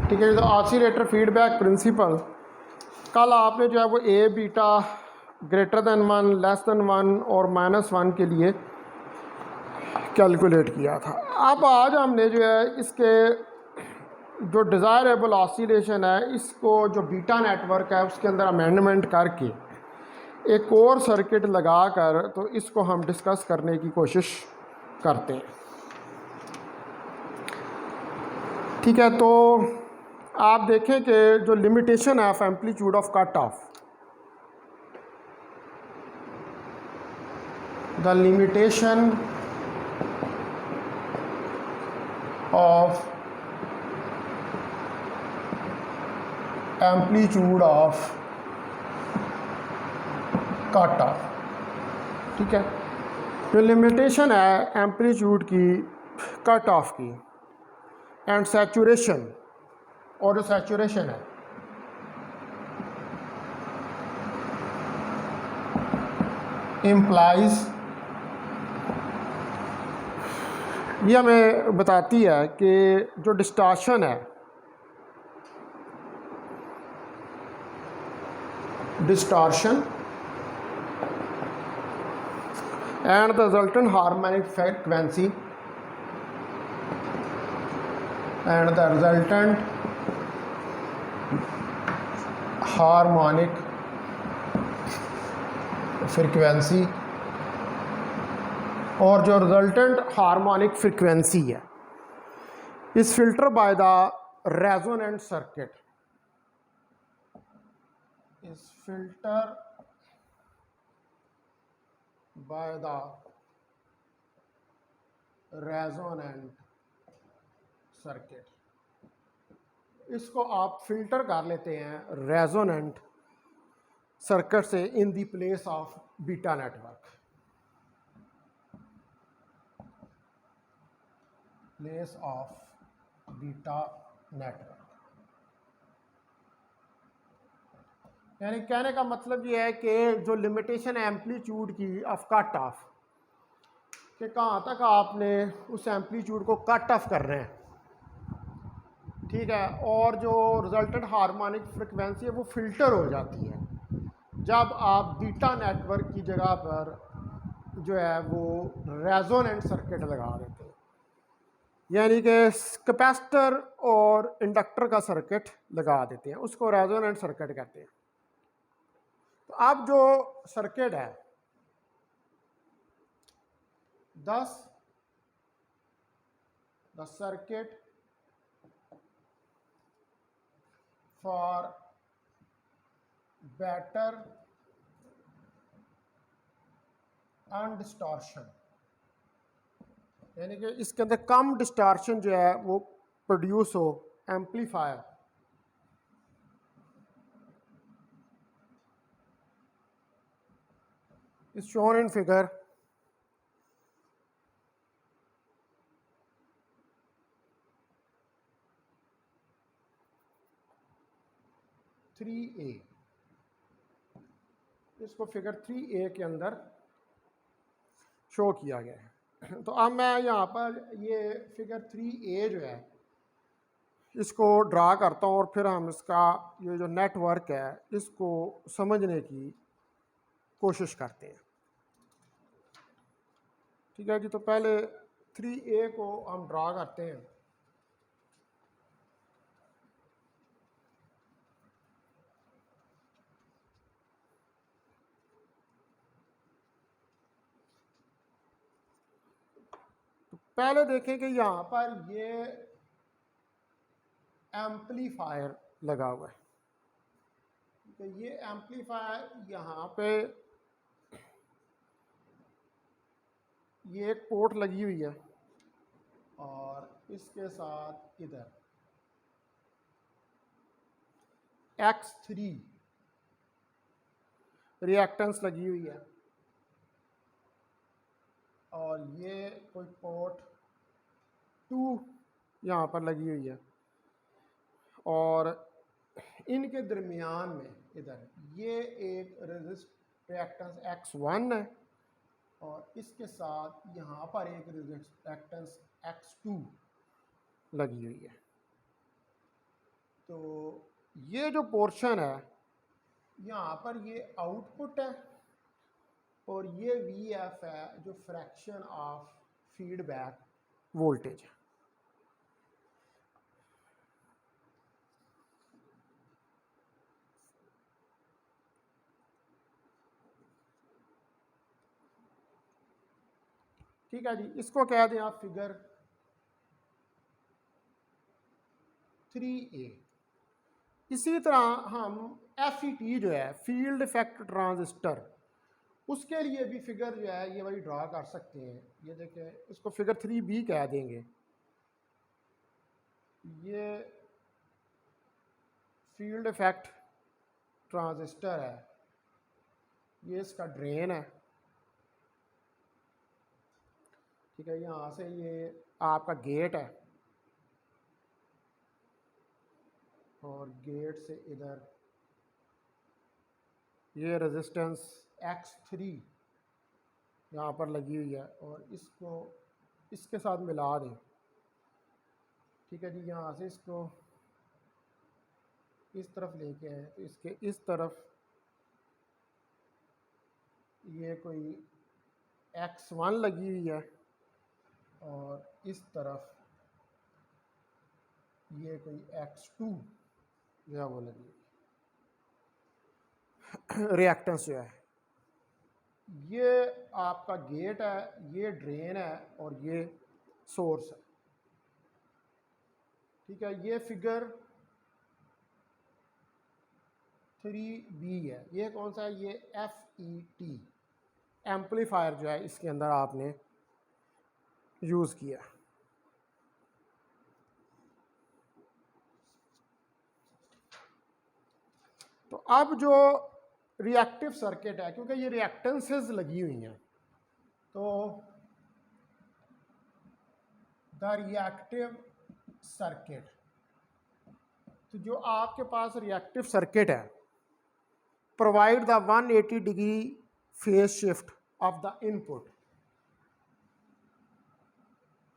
ठीक है। तो ऑसिलेटर फीडबैक प्रिंसिपल कल आपने जो है वो a beta greater than 1 less than 1 और -1 के लिए कैलकुलेट किया था। अब आज हमने जो है इसके जो डिज़ायरेबल ऑसिलेशन है इसको जो बीटा नेटवर्क है उसके अंदर अमेंडमेंट करके एक और सर्किट लगा कर तो इसको हम डिस्कस करने की कोशिश करते हैं। ठीक है, तो आप देखें कि जो लिमिटेशन है of amplitude of cut off, the limitation of amplitude of cut off, ठीक है, जो लिमिटेशन है एम्पलीट्यूड की कट ऑफ की एंड सैचुरेशन, और जो सैचुरेशन है इम्प्लाइज, ये हमें बताती है कि जो डिस्टॉर्शन है, distortion and the resultant harmonic frequency and the resultant harmonic frequency और जो रिजल्टेंट हार्मोनिक फ्रिक्वेंसी है इस filter by the resonant circuit, इस filter by the resonant circuit, इसको आप फिल्टर कर लेते हैं रेजोनेंट सर्किट से in the place of beta network, place of beta network. यानी कहने का मतलब ये है कि जो लिमिटेशन है एम्पलीट्यूड की ऑफ कट ऑफ, कि कहाँ तक आपने उस एम्पलीट्यूड को कट ऑफ कर रहे हैं, ठीक है, और जो रिजल्टेंट हार्मोनिक फ्रिक्वेंसी है वो फिल्टर हो जाती है जब आप बीटा नेटवर्क की जगह पर जो है वो रेजोनेंट सर्किट लगा देते हैं, यानी कि कैपेसिटर और इंडक्टर का सर्किट लगा देते हैं, उसको रेजोनेंट सर्किट कहते हैं। तो अब जो सर्किट है 10 द सर्किट फॉर बेटर अनडिस्टॉर्शन, यानी कि इसके अंदर कम डिस्टॉर्शन जो है वो प्रोड्यूस हो, amplifier is shown in figure 3A। इसको फिगर 3A के अंदर शो किया गया है। तो अब मैं यहाँ पर ये फिगर 3A जो है इसको ड्रा करता हूँ और फिर हम इसका ये जो नेटवर्क है इसको समझने की कोशिश करते हैं। ठीक है जी, तो पहले 3A को हम ड्रा करते हैं। तो पहले देखें कि यहाँ पर ये एम्पलीफायर लगा हुआ है, तो ये एम्पलीफायर यहाँ पे ये एक पोर्ट लगी हुई है और इसके साथ इधर X3 रिएक्टेंस लगी हुई है और ये कोई पोर्ट 2 यहाँ पर लगी हुई है और इनके दरमियान में इधर ये एक रिएक्टेंस X1 है और इसके साथ यहाँ पर एक रिएक्टेंस X2 लगी हुई है। तो ये जो पोर्शन है यहाँ पर ये आउटपुट है और ये वी एफ है जो फ्रैक्शन ऑफ फीडबैक वोल्टेज है। ठीक है जी, इसको कह दें आप फिगर 3A। इसी तरह हम FET जो है फील्ड इफेक्ट ट्रांजिस्टर, उसके लिए भी फिगर जो है ये वाली ड्रा कर सकते हैं। ये देखें, इसको फिगर 3B कह देंगे। ये फील्ड इफेक्ट ट्रांजिस्टर है, ये इसका ड्रेन है। ठीक है, यहाँ से ये आपका गेट है और गेट से इधर ये रेजिस्टेंस X3 यहाँ पर लगी हुई है और इसको इसके साथ मिला दें। ठीक है जी, यहाँ से इसको इस तरफ लेके आए तो इसके इस तरफ ये कोई X1 लगी हुई है और इस तरफ ये कोई X2 जो है वो लगी हुई है। रिएक्टेंस जो है ये आपका गेट है, ये ड्रेन है और ये सोर्स है। ठीक है, ये फिगर 3B है। ये कौन सा है? ये FET एम्पलीफायर जो है इसके अंदर आपने यूज़ किया। तो अब जो रिएक्टिव सर्किट है, क्योंकि ये रिएक्टेंसेस लगी हुई हैं, तो द रिएक्टिव सर्किट, तो जो आपके पास रिएक्टिव सर्किट है, provide the 180 degree phase shift of the input,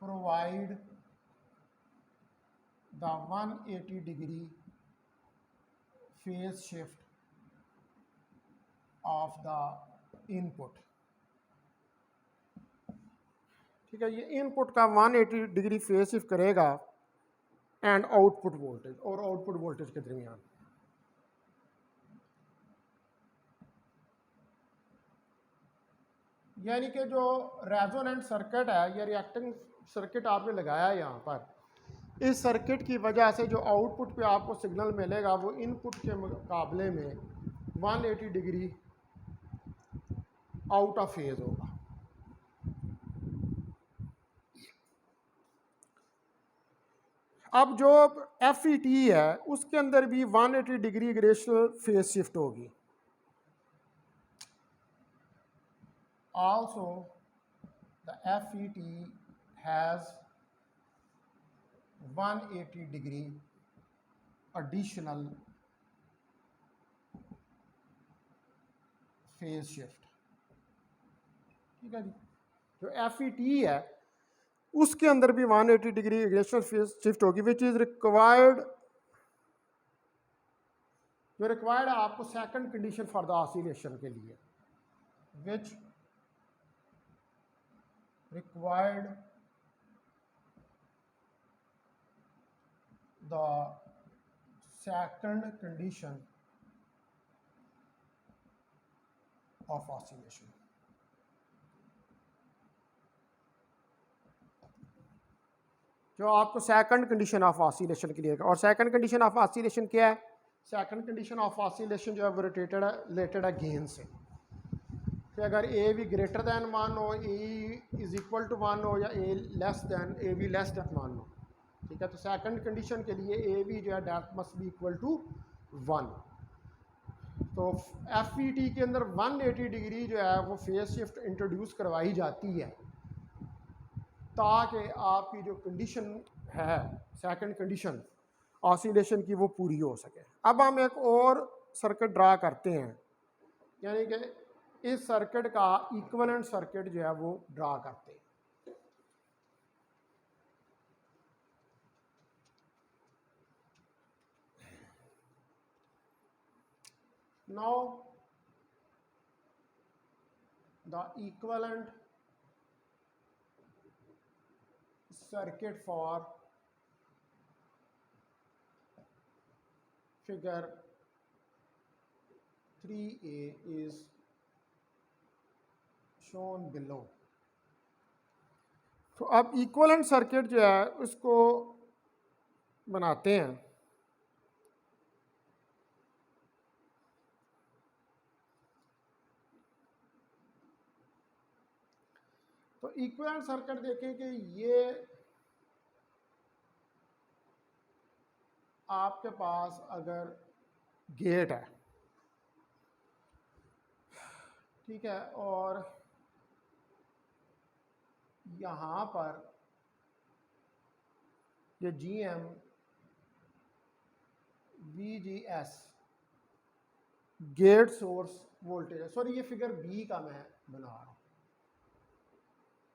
provide the 180 degree phase shift of the input. ठीक है, ये इनपुट का 180 डिग्री फेज शिफ्ट करेगा एंड आउटपुट वोल्टेज और आउटपुट वोल्टेज के दरमियान। यानी कि जो रेजोनेंट सर्किट है या रिएक्टिंग सर्किट आपने लगाया है यहाँ पर, इस सर्किट की वजह से जो आउटपुट पे आपको सिग्नल मिलेगा वो इनपुट के मुकाबले में 180 डिग्री आउट ऑफ फेज होगा। अब जो FET है उसके अंदर भी 180 डिग्री ग्रेजुअल फेज शिफ्ट होगी। Also the FET has 180 degree additional phase shift. ठीक है जी, जो FET है उसके अंदर भी 180 डिग्री एडिशनल फेज शिफ्ट होगी, विच इज रिक्वायर्ड, जो रिक्वायर्ड है आपको second condition for the oscillation के लिए, which required the second condition of oscillation. जो आपको सेकंड कंडीशन ऑफ ऑसिलेशन के लिए, और सेकंड कंडीशन ऑफ ऑसिलेशन क्या है? सेकंड कंडीशन ऑफ ऑसिलेशन जो है वो रिलेटेड है गेन से, कि अगर ए भी ग्रेटर दैन 1 हो, ए इज इक्वल टू 1 हो, या ए लेस दैन, ए भी लेस दैन 1 हो। ठीक है, तो सेकंड कंडीशन के लिए ए भी जो है that must be equal to 1। तो FET के अंदर 180 डिग्री जो है वो फेज शिफ्ट इंट्रोड्यूस करवाई जाती है ताकि आपकी जो कंडीशन है सेकंड कंडीशन ऑसिलेशन की वो पूरी हो सके। अब हम एक और सर्किट ड्रा करते हैं, यानी कि इस सर्किट का इक्विवेलेंट सर्किट जो है वो ड्रा करते हैं। now the equivalent circuit for figure 3a is shown below. तो अब इक्वलेंट सर्किट जो है उसको बनाते हैं। तो इक्वलेंट सर्किट देखें कि ये आपके पास अगर गेट है, ठीक है, और यहाँ पर ये GM VGS gate source voltage है। सॉरी, ये फिगर बी का मैं बना रहा हूँ,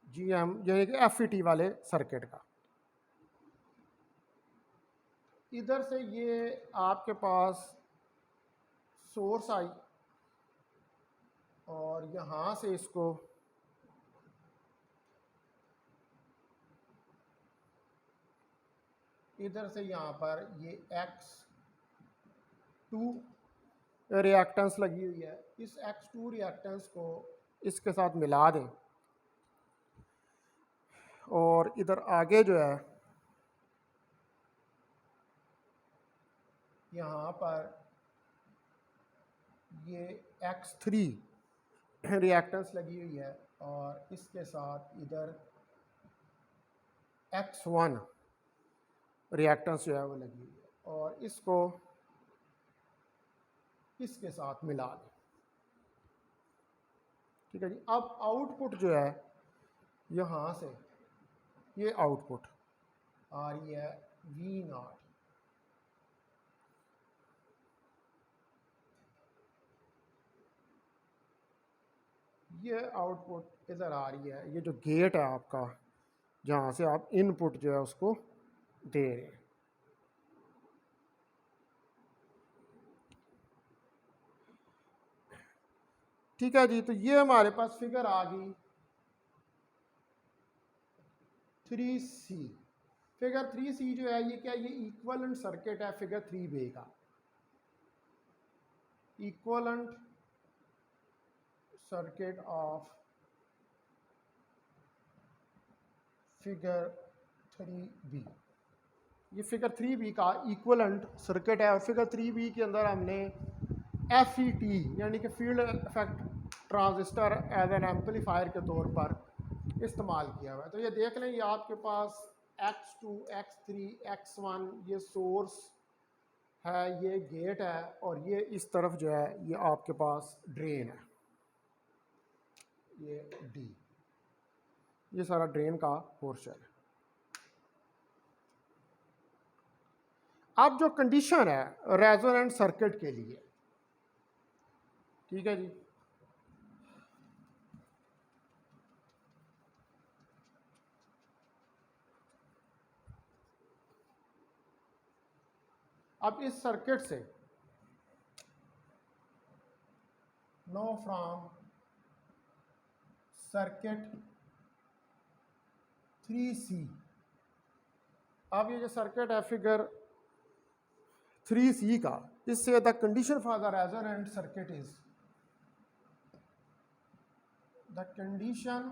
GM यानी कि FET वाले सर्किट का। इधर से ये आपके पास सोर्स आई और यहाँ से इसको इधर से यहाँ पर ये X2 रिएक्टेंस लगी हुई है। इस X2 रिएक्टेंस को इसके साथ मिला दें और इधर आगे जो है यहाँ पर ये X3 रिएक्टेंस लगी हुई है और इसके साथ इधर X1 रिएक्टेंस जो है वो लगी हुई है और इसको इसके साथ मिला दें। ठीक है जी। अब आउटपुट जो है यहाँ से ये आउटपुट आ रही है V0, ये आउटपुट इधर आ रही है। ये जो गेट है आपका जहाँ से आप इनपुट जो है उसको दे रहे हैं। ठीक है जी। तो ये हमारे पास फिगर आ गई 3C। फिगर 3C जो है ये क्या, ये इक्वलेंट सर्किट है फिगर 3B का। Equivalent circuit of figure 3B, ये फिगर 3B का इक्वलेंट सर्किट है। और फिगर 3B के अंदर हमने FET यानी कि field effect transistor as an amplifier के तौर पर इस्तेमाल किया हुआ है। तो ये देख लें, ये आपके पास X2, X3, X1 ये सोर्स है, ये गेट है और ये इस तरफ जो है ये आपके पास ड्रेन है, ये D, ये सारा ड्रेन का पोर्शन है। अब जो कंडीशन है रेजोनेंट सर्किट के लिए, ठीक है जी, अब इस सर्किट से नो फ्रॉम सर्किट 3C, अब ये जो सर्किट है फिगर 3C का, इससे the condition for the resonant circuit is the condition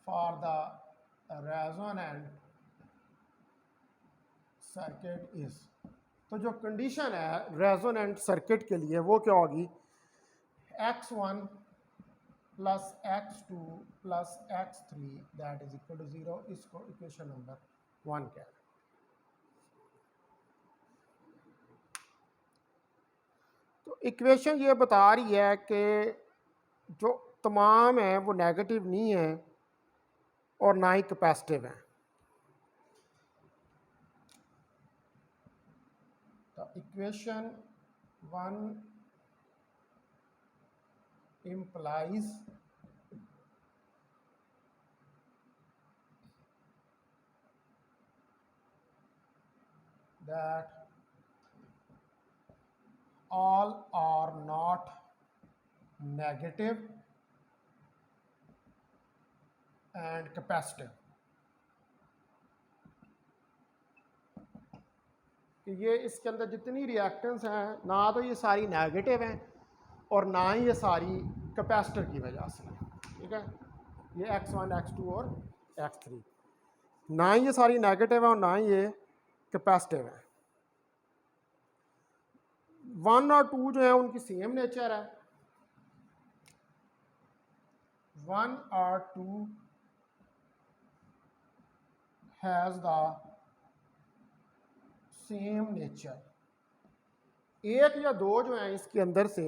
for the resonant circuit is, तो जो कंडीशन है रेजोनेंट सर्किट के लिए वो क्या होगी, X1 plus X2 plus X3 that is equal to 0। इसको इक्वेशन नंबर 1 कह रहे हैं। तो इक्वेशन ये बता रही है कि जो तमाम है वो नेगेटिव नहीं है और ना ही कैपेसिटिव है। तो equation 1 implies that all are not negative and capacitive, कि ये इसके अंदर जितनी रिएक्टेंस हैं ना तो ये सारी नेगेटिव हैं और ना ही ये सारी कैपेसिटर की वजह से, ठीक है। ये X1 X2 और X3 ना ही ये सारी नेगेटिव है और ना ही ये कैपेसिटिव है। 1 और 2 जो है उनकी सेम नेचर है। 1 और 2 हैज़ द सेम नेचर। एक या दो जो हैं इसके अंदर से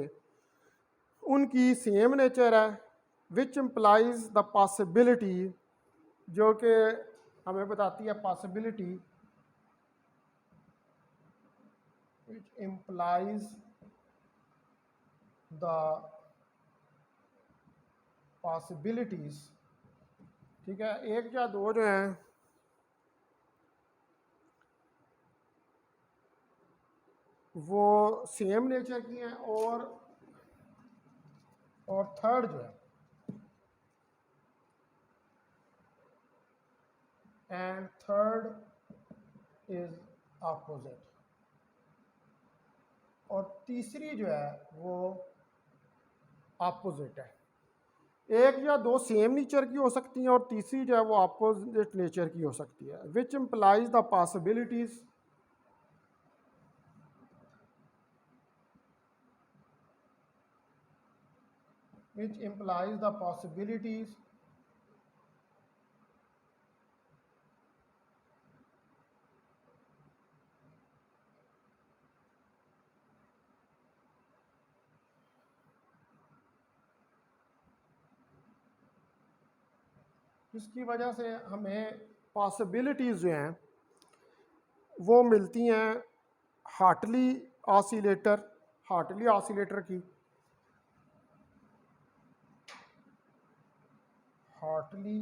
उनकी सेम नेचर है, विच इम्प्लाइज द पॉसिबिलिटी, जो कि हमें बताती है possibility, which implies the possibilities, ठीक है। एक या दो जो हैं वो सेम नेचर की हैं और थर्ड जो है एंड थर्ड इज अपोजिट, और तीसरी जो है वो अपोजिट है। एक या दो सेम नेचर की हो सकती हैं और तीसरी जो है वो अपोजिट नेचर की हो सकती है। Which implies the possibilities, which implies the possibilities जिसकी वजह से हमें पॉसिबिलिटीज़ जो हैं वो मिलती हैं हार्टली ऑसिलेटर की, हार्टली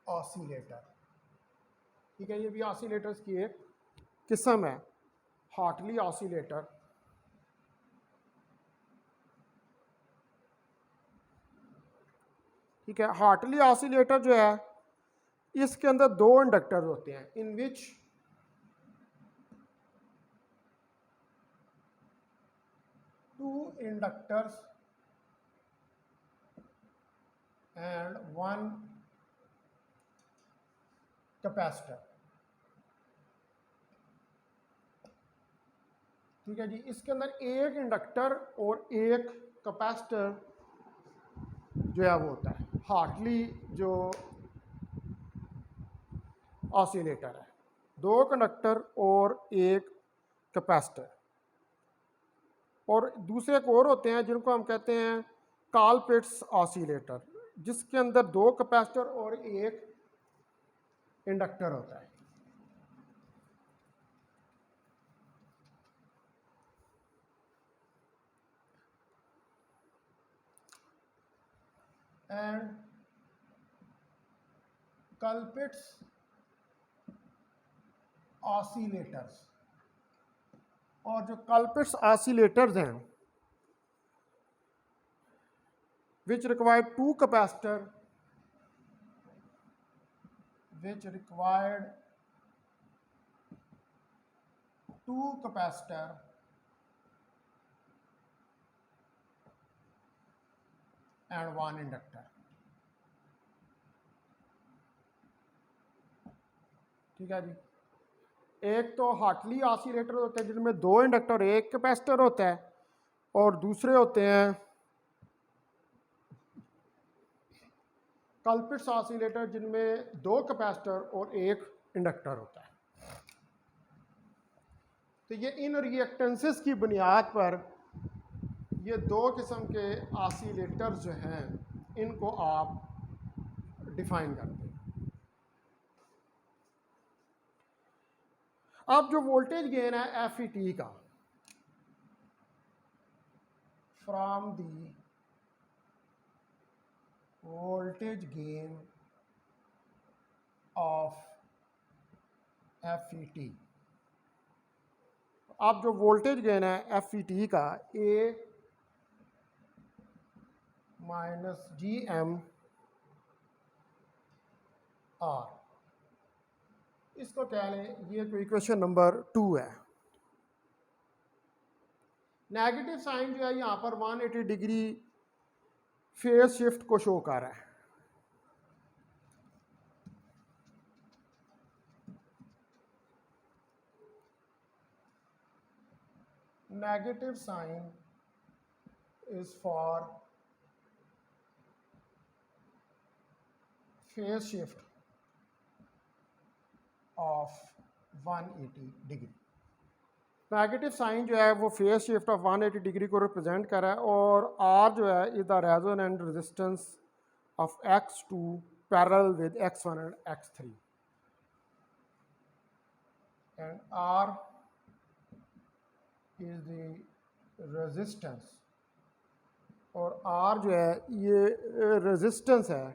ऑसिलेटर, ठीक है। ये भी ऑसिलेटर्स की एक किस्म है, हार्टली ऑसिलेटर। ठीक है, हार्टली ऑसिलेटर जो है इसके अंदर दो इंडक्टर होते हैं, in which two inductors and one capacitor, ठीक है जी। इसके अंदर एक इंडक्टर और एक कैपेसिटर जो है वो होता है, हार्टली जो ऑसिलेटर है, दो कंडक्टर और एक कैपेसिटर। और दूसरे एक और होते हैं जिनको हम कहते हैं कॉलपिट्स ऑसिलेटर, जिसके अंदर दो कैपेसिटर और एक इंडक्टर होता है। एंड कल्पिट्स ऑसिलेटर्स, और जो कल्पिट्स ऑसिलेटर्स हैं which required two capacitor, which required two capacitor and one inductor, ठीक है जी। एक तो हार्टली ऑसिलेटर होते हैं जिनमें दो इंडक्टर एक कैपेसिटर होता है, और दूसरे होते हैं कल्पिट्स ऑसिलेटर जिनमें दो कैपेसिटर और एक इंडक्टर होता है। तो ये इन रिएक्टेंसेस की बुनियाद पर ये दो किस्म के ऑसिलेटर्स जो हैं इनको आप डिफाइन करते हैं। अब जो वोल्टेज गेन है एफ का from the voltage gain of F अब जो वोल्टेज गेन है एफ ई टी का ए माइनस जी एम आर, इसको कह लें ये कोई इक्वेशन नंबर 2 है। नेगेटिव साइन जो है यहाँ पर 180 डिग्री फेज शिफ्ट को शो कर रहा है। Negative sign is for phase shift of 180 degree. Negative sign जो है वो फेज शिफ्ट ऑफ 180 डिग्री को रिप्रेजेंट कर रहा है, और आर जो है is the resonant resistance of x2 parallel with x1 and x3, and R is the resistance, और आर जो है ये रेजिस्टेंस है,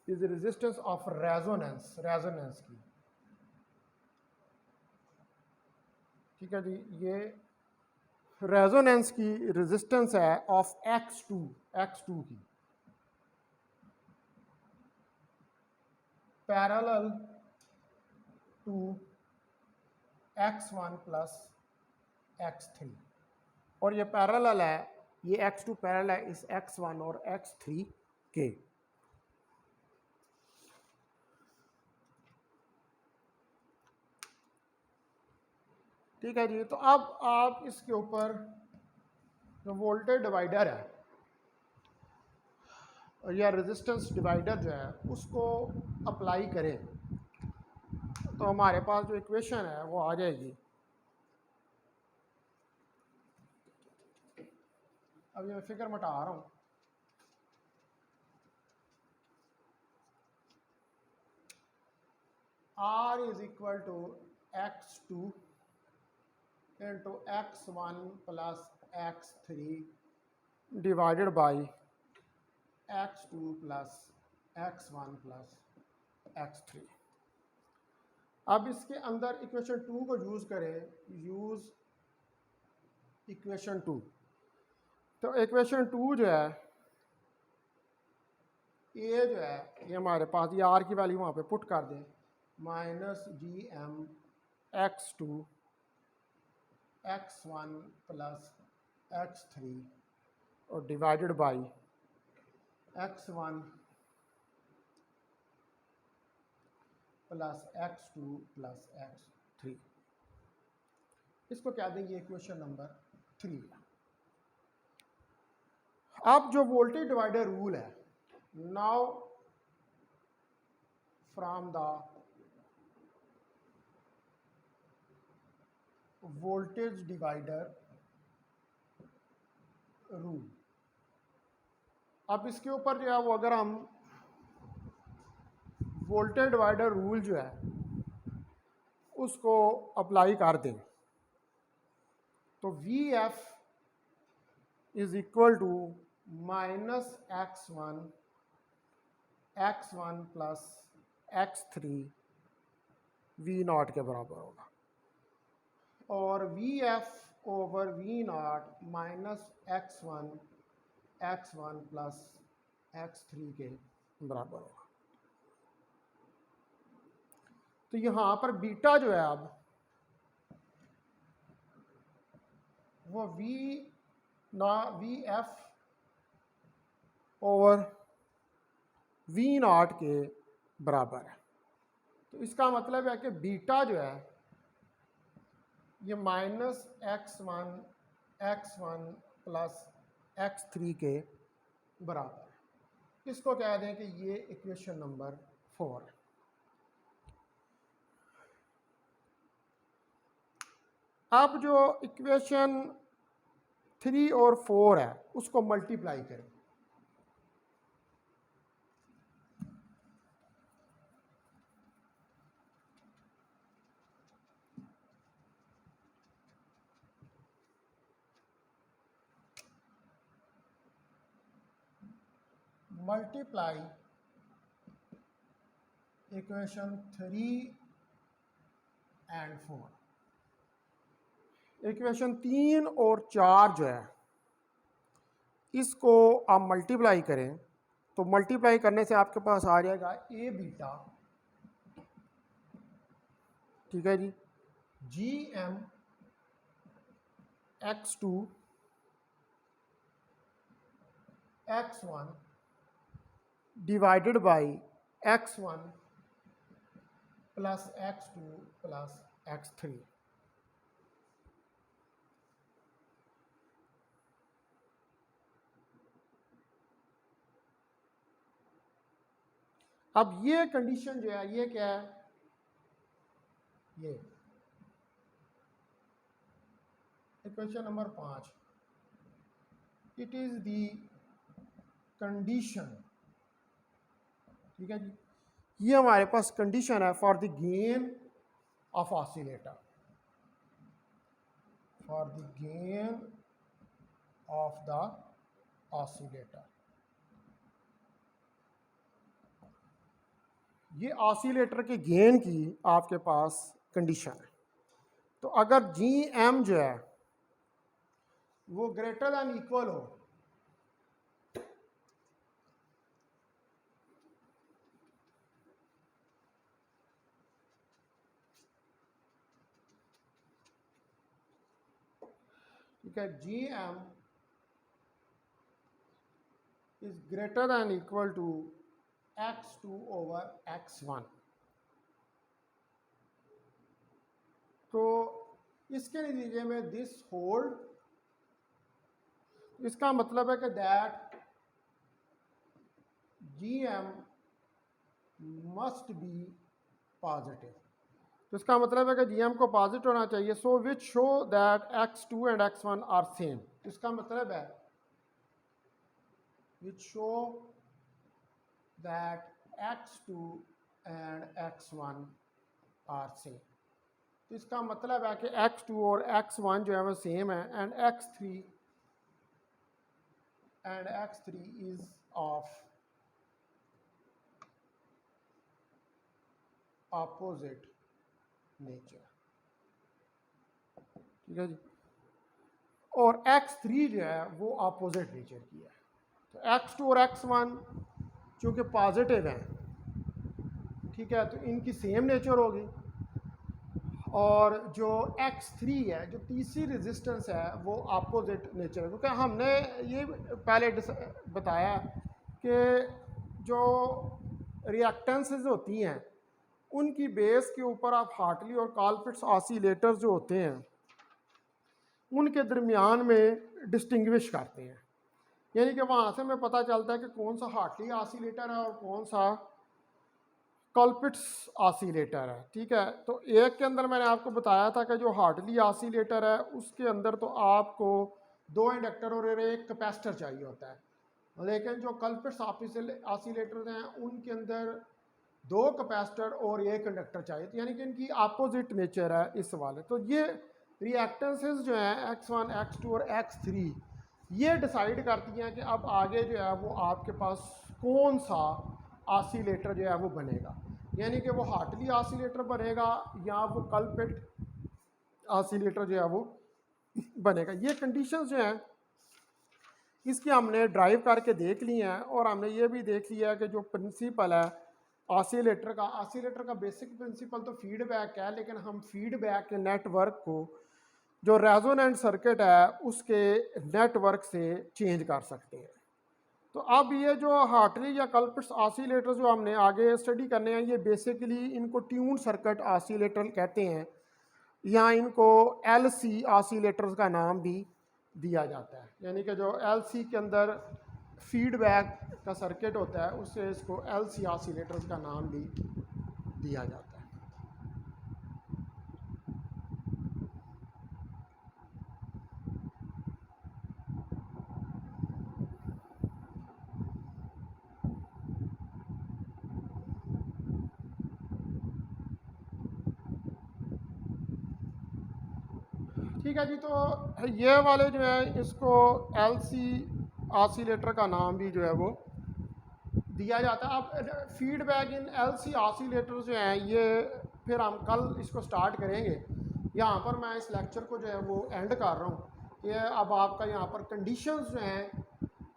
is resistance of resonance, resonance की। ठीक है जी, ये रेजोनेंस की रेजिस्टेंस है ऑफ x2 की, parallel to x1 plus x3, और ये पैरेलल है, ये x2 पैरेलल है इस x1 और x3 के। ठीक है जी, तो अब आप इसके ऊपर जो वोल्टेज डिवाइडर है या रेजिस्टेंस डिवाइडर जो है उसको अप्लाई करें तो हमारे पास जो इक्वेशन है वो आ जाएगी। अब ये मैं फिगर मिटा रहा हूँ। R is equal to x2 into x1 plus x3 divided by x2 plus x1 plus x3। अब इसके अंदर इक्वेशन 2 को यूज़ करें, यूज़ इक्वेशन 2। तो इक्वेशन 2 जो है ये जो है ये हमारे पास ये आर की वैल्यू वहाँ पे पुट कर दें, माइनस जी M x2 x1 plus x3 और divided by x1 plus x2 plus x3। इसको क्या देंगे इक्वेशन नंबर 3। अब जो वोल्टेज डिवाइडर रूल है, now from the voltage divider rule, अब इसके ऊपर जो है वो अगर हम वोल्टेज डिवाइडर रूल जो है उसको अप्लाई कर दें तो V F is equal to minus x1 plus x3 V naught के बराबर होगा, और V F over V naught minus x1 plus x3 के बराबर होगा। तो यहाँ पर बीटा जो है अब वो V F over V naught के बराबर है। तो इसका मतलब है कि बीटा जो है ये माइनस x1 प्लस x3 के बराबर है। इसको कह दें कि ये इक्वेशन नंबर 4 है। अब जो इक्वेशन 3 और 4 है उसको मल्टीप्लाई करें। Multiply equation 3 and 4। इक्वेशन 3 और 4 जो है इसको आप मल्टीप्लाई करें तो मल्टीप्लाई करने से आपके पास आ जाएगा ए बीटा, ठीक है जी, G M x2 x1 divided by x1 plus x2 plus x3। अब ये कंडीशन जो है ये क्या है, ये equation number 5, it is the condition, ठीक है जी, ये हमारे पास कंडीशन है for the gain of oscillator, for the gain of the oscillator. ये ऑसिलेटर के गेन की आपके पास कंडीशन है। तो अगर जी एम जो है वो ग्रेटर दैन इक्वल हो, ठीक है, G M is greater than equal to x2 over x1, तो इसके नतीजे में दिस होल्ड, इसका मतलब है कि that G M must be positive. तो इसका मतलब है कि जी एम को पॉजिटिव होना चाहिए। So which show that x2 and x1 are same. इसका मतलब है which show that x2 and x1 are same. तो इसका मतलब है कि x2 और x1 जो है वो सेम है and x3 is of opposite nature, ठीक है जी। और x3 जो है वो ऑपोजिट नेचर की है। तो x2 और x1 चूँकि पॉजिटिव हैं, ठीक है, तो इनकी सेम नेचर होगी। और जो x3 है, जो तीसरी रेजिस्टेंस है, वो अपोजिट नेचर है, क्योंकि हमने ये पहले बताया कि जो रिएक्टेंसेस होती हैं उनकी बेस के ऊपर आप हार्टली और कॉलपिट्स ऑसिलेटर्स जो होते हैं उनके दरमियान में डिस्टिंग्विश करते हैं। यानी कि वहाँ से हमें पता चलता है कि कौन सा हार्टली ऑसिलेटर है और कौन सा कॉलपिट्स ऑसिलेटर है, ठीक है। तो एक के अंदर मैंने आपको बताया था कि जो हार्टली ऑसिलेटर है उसके अंदर तो आपको 2 इंडक्टर और एक कैपेसिटर चाहिए होता है, लेकिन जो कॉलपिट्स ऑसिलेटर हैं उनके अंदर 2 कैपेसिटर और 1 इंडक्टर चाहिए, तो यानी कि इनकी अपोजिट नेचर है इस वाले। तो ये रिएक्टेंसेस जो हैं x1, x2 और x3 ये डिसाइड करती हैं कि अब आगे जो है वो आपके पास कौन सा ऑसिलेटर जो है वो बनेगा, यानी कि वो हार्टली ऑसिलेटर बनेगा या वो कॉलपिट ऑसिलेटर जो है वो बनेगा। ये कंडीशंस जो हैं इसकी हमने ड्राइव करके देख ली हैं और हमने ये भी देख लिया है कि जो प्रिंसिपल है ऑसिलेटर का बेसिक प्रिंसिपल तो फीडबैक है, लेकिन हम फीडबैक के नेटवर्क को जो रेजोनेंट सर्किट है उसके नेटवर्क से चेंज कर सकते हैं। तो अब ये जो हार्टली या कॉलपिट्स ऑसिलेटर जो हमने आगे स्टडी करने हैं, ये बेसिकली इनको ट्यून सर्किट ऑसिलेटर कहते हैं या इनको LC ऑसिलेटर्स का नाम भी दिया जाता है। यानी कि जो LC के अंदर फीडबैक का सर्किट होता है उससे इसको LC ऑसिलेटर्स का नाम भी दिया जाता है। ठीक है जी, तो ये वाले जो है इसको LC ऑसिलेटर का नाम भी जो है वो दिया जाता है। अब फीडबैक इन LC ऑसिलेटर जो हैं ये फिर हम कल इसको स्टार्ट करेंगे। यहाँ पर मैं इस लेक्चर को जो है वो एंड कर रहा हूँ कि अब आपका यहाँ पर कंडीशंस जो हैं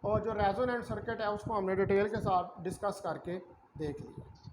और जो रेजोनेंट सर्किट है उसको हमने डिटेल के साथ डिस्कस करके देख लिया।